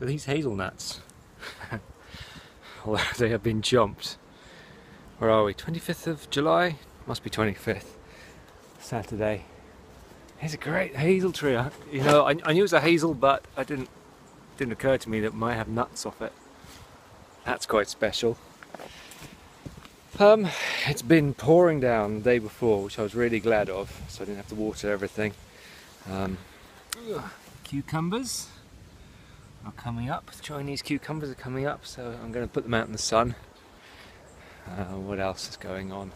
for these hazelnuts. Although they have been chomped. Where are we? 25th of July? Must be 25th. Saturday. It's a great hazel tree. You know, I knew it was a hazel, but it didn't occur to me that it might have nuts off it. That's quite special. It's been pouring down the day before, which I was really glad of, so I didn't have to water everything. Cucumbers are coming up. Chinese cucumbers are coming up, so I'm going to put them out in the sun. What else is going on?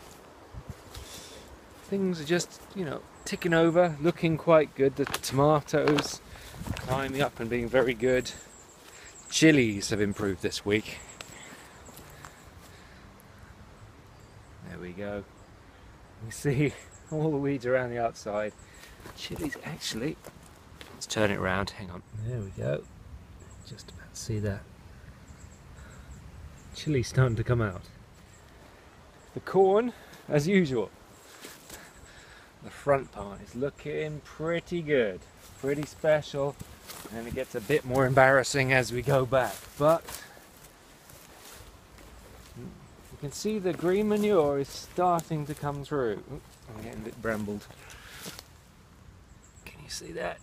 Things are just, you know, ticking over, looking quite good. The tomatoes climbing up and being very good. Chilies have improved this week. There we go. You see all the weeds around the outside. Chilies actually, let's turn it around, hang on. There we go. Just about to see that. Chili's starting to come out. The corn, as usual. The front part is looking pretty good, pretty special, and it gets a bit more embarrassing as we go back, but you can see the green manure is starting to come through. Oops, I'm getting a bit brambled. Can you see that?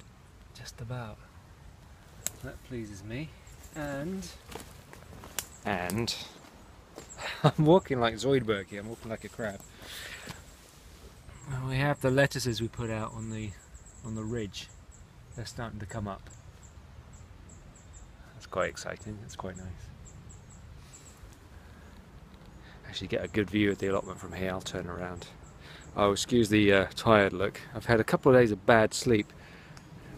Just about. That pleases me. And I'm walking like Zoidberg here, I'm walking like a crab. We have the lettuces we put out on the ridge. They're starting to come up. That's quite exciting. That's quite nice. Actually, get a good view of the allotment from here. I'll turn around. Oh, excuse the tired look. I've had a couple of days of bad sleep.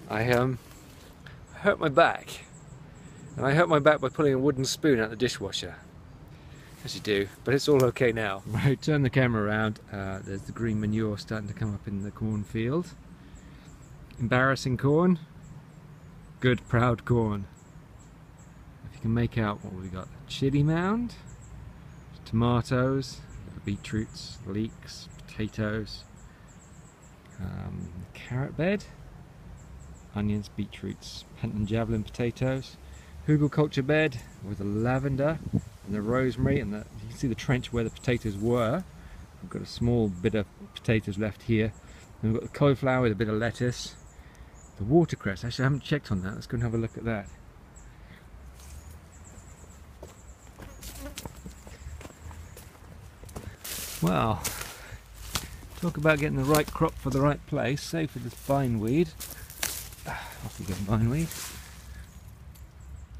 I hurt my back, and I hurt my back by pulling a wooden spoon out the dishwasher. As you do, but it's all okay now. Right, turn the camera around. There's the green manure starting to come up in the cornfield. Embarrassing corn. Good, proud corn. If you can make out what we got: chili mound, tomatoes, beetroots, leeks, potatoes, carrot bed, onions, beetroots, Hunt and javelin potatoes, hugel culture bed with the lavender and the rosemary, and you can see the trench where the potatoes were. We've got a small bit of potatoes left here. And we've got the cauliflower with a bit of lettuce. The watercress, actually I haven't checked on that. Let's go and have a look at that. Well, talk about getting the right crop for the right place, save for this bindweed. Off we go, bindweed.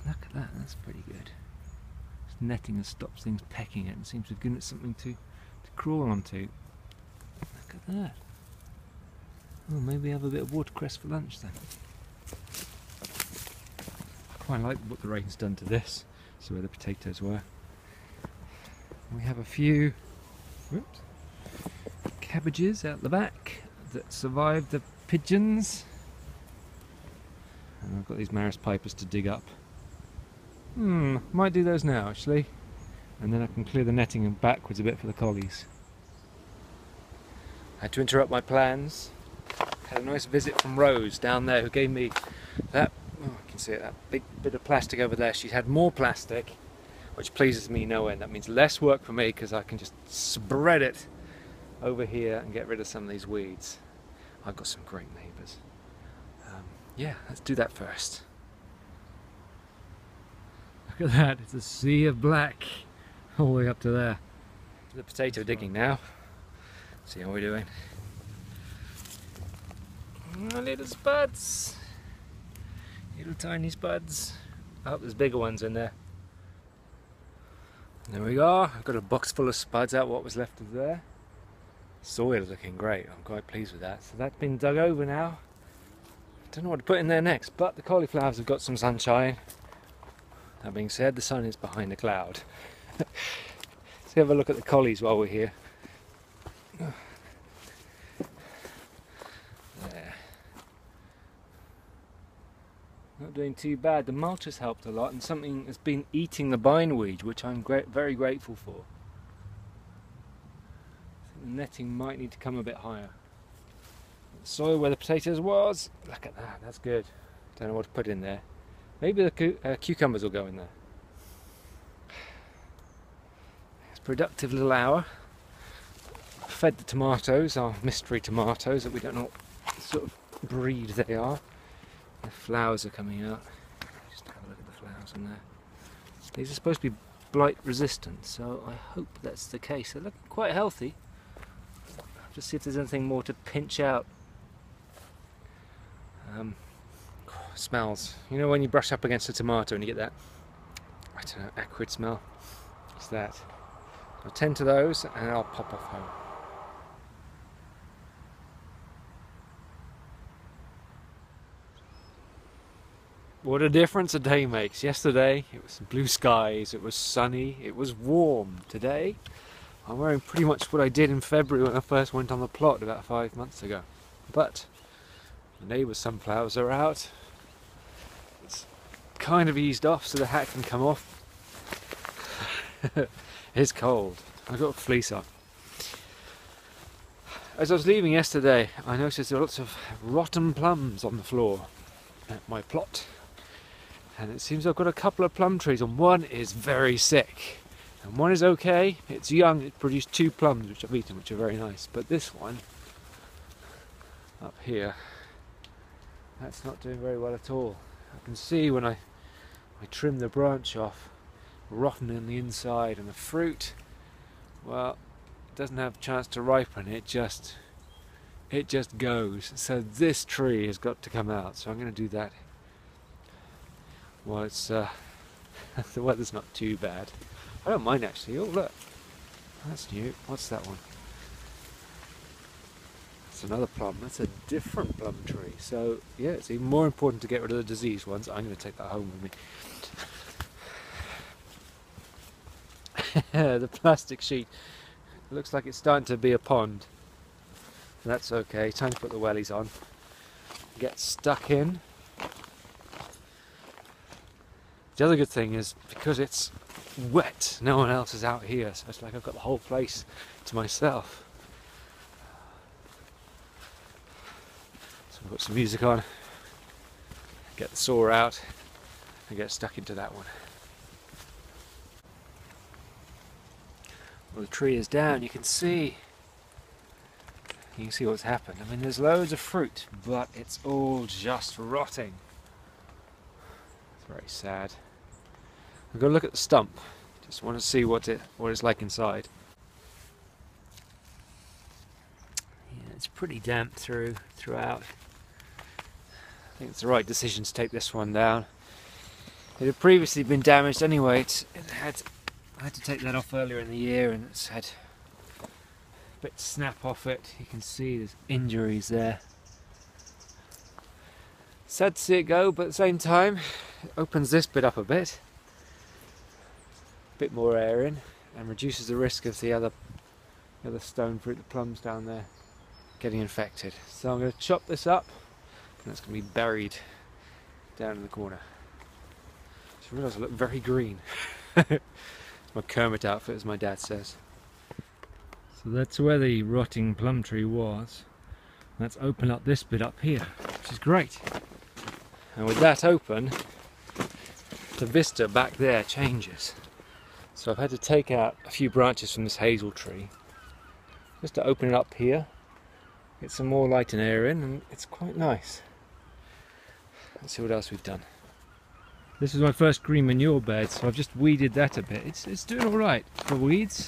Look at that, that's pretty good. Netting and stops things pecking it and seems to have given it something to crawl onto. Look at that. Oh, maybe have a bit of watercress for lunch then. Quite like what the rain's done to this. So where the potatoes were. We have a few cabbages out the back that survived the pigeons. And I've got these Maris pipers to dig up. Might do those now actually, and then I can clear the netting and backwards a bit for the collies. I had to interrupt my plans. Had a nice visit from Rose down there, who gave me that, I can see it, that big bit of plastic over there. She's had more plastic, which pleases me no end. That means less work for me because I can just spread it over here and get rid of some of these weeds. I've got some great neighbours. Yeah, let's do that first. Look at that, it's a sea of black all the way up to there. The potato digging now. See how we're doing. Little spuds. Little tiny spuds. I hope there's bigger ones in there. There we go. I've got a box full of spuds out, what was left of there. Soil is looking great, I'm quite pleased with that. So that's been dug over now. Don't know what to put in there next, but the cauliflowers have got some sunshine. That being said, the sun is behind a cloud. Let's have a look at the collies while we're here. There. Not doing too bad. The mulch has helped a lot, and something has been eating the bindweed, which I'm very grateful for. I think the netting might need to come a bit higher. The soil where the potatoes was, look at that, that's good. Don't know what to put in there. Maybe the cucumbers will go in there. It's a productive little hour. Fed the tomatoes, our mystery tomatoes that we don't know what sort of breed they are. The flowers are coming out. Just have a look at the flowers in there. These are supposed to be blight resistant, so I hope that's the case. They're looking quite healthy. I'll have to see if there's anything more to pinch out. Smells. You know when you brush up against a tomato and you get that, I don't know, acrid smell? It's that. I'll tend to those and I'll pop off home. What a difference a day makes. Yesterday it was blue skies, it was sunny, it was warm. Today I'm wearing pretty much what I did in February when I first went on the plot about 5 months ago. But the neighbour's sunflowers are out. It's kind of eased off so the hat can come off. It's cold. I've got a fleece on. As I was leaving yesterday, I noticed there were lots of rotten plums on the floor at my plot. And it seems I've got a couple of plum trees, and one is very sick. And one is okay, it's young, it produced 2 plums which I've eaten, which are very nice. But this one, up here, that's not doing very well at all. I can see when I trim the branch off, rotten in the inside, and the fruit, well, it doesn't have a chance to ripen, it just goes. So this tree has got to come out, so I'm going to do that. Well, it's the weather's not too bad. I don't mind actually. Oh look, that's new. What's that one? That's another plum. That's a different plum tree. So yeah, it's even more important to get rid of the diseased ones. I'm going to take that home with me. The plastic sheet looks like it's starting to be a pond. That's okay. Time to put the wellies on. Get stuck in. The other good thing is because it's wet, no one else is out here, so it's like I've got the whole place to myself. So I've got some music on, get the saw out and get stuck into that one. Well, the tree is down, you can see what's happened. I mean, there's loads of fruit, but it's all just rotting. It's very sad. I've got to look at the stump. Just want to see what it's like inside. Yeah, it's pretty damp throughout. I think it's the right decision to take this one down. It had previously been damaged anyway. I had to take that off earlier in the year, and it's had a bit of snap off it. You can see there's injuries there. Sad to see it go, but at the same time, it opens this bit up a bit more air in, and reduces the risk of the other stone fruit, the plums down there, getting infected. So I'm going to chop this up, and it's going to be buried down in the corner. Just realised I look very green. It's my Kermit outfit, as my dad says. So that's where the rotting plum tree was. Let's open up this bit up here, which is great. And with that open, the vista back there changes. So I've had to take out a few branches from this hazel tree just to open it up here, get some more light and air in, and it's quite nice. Let's see what else we've done. This is my first green manure bed, so I've just weeded that a bit. It's doing all right for weeds.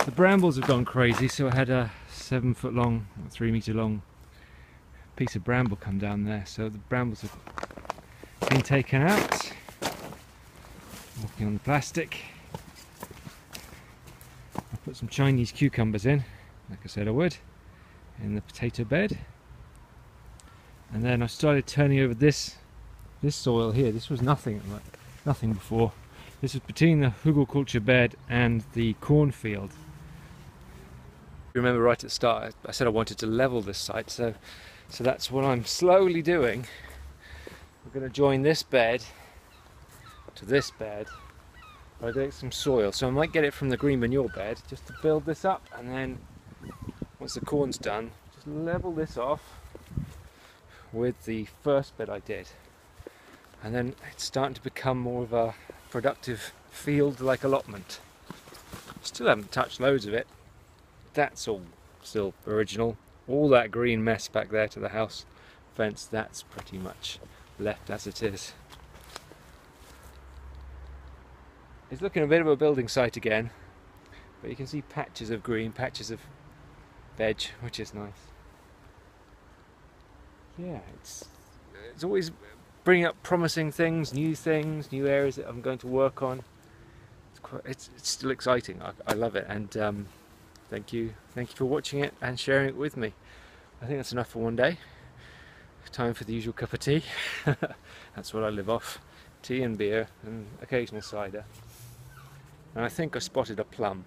The brambles have gone crazy, so I had a 7 foot long, 3 meter long piece of bramble come down there. So the brambles have been taken out. Walking on the plastic. I put some Chinese cucumbers in, like I said I would, in the potato bed. And then I started turning over this soil here. This was nothing before. This was between the hugelkultur bed and the cornfield. You remember right at the start I said I wanted to level this site, so that's what I'm slowly doing. We're going to join this bed to this bed. I'll get some soil, so I might get it from the green manure bed just to build this up, and then once the corn's done, just level this off with the first bed I did. and then it's starting to become more of a productive field like allotment. Still haven't touched loads of it. That's all still original. All that green mess back there to the house fence, that's pretty much left as it is. It's looking a bit of a building site again, but you can see patches of green, patches of veg, which is nice. Yeah, it's always bringing up promising things, new areas that I'm going to work on. It's still exciting. I love it, and thank you for watching it and sharing it with me. I think that's enough for one day. Time for the usual cup of tea. That's what I live off: tea and beer and occasional cider. And I think I spotted a plum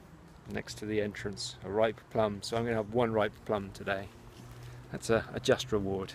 next to the entrance, a ripe plum, so I'm going to have one ripe plum today. That's a just reward.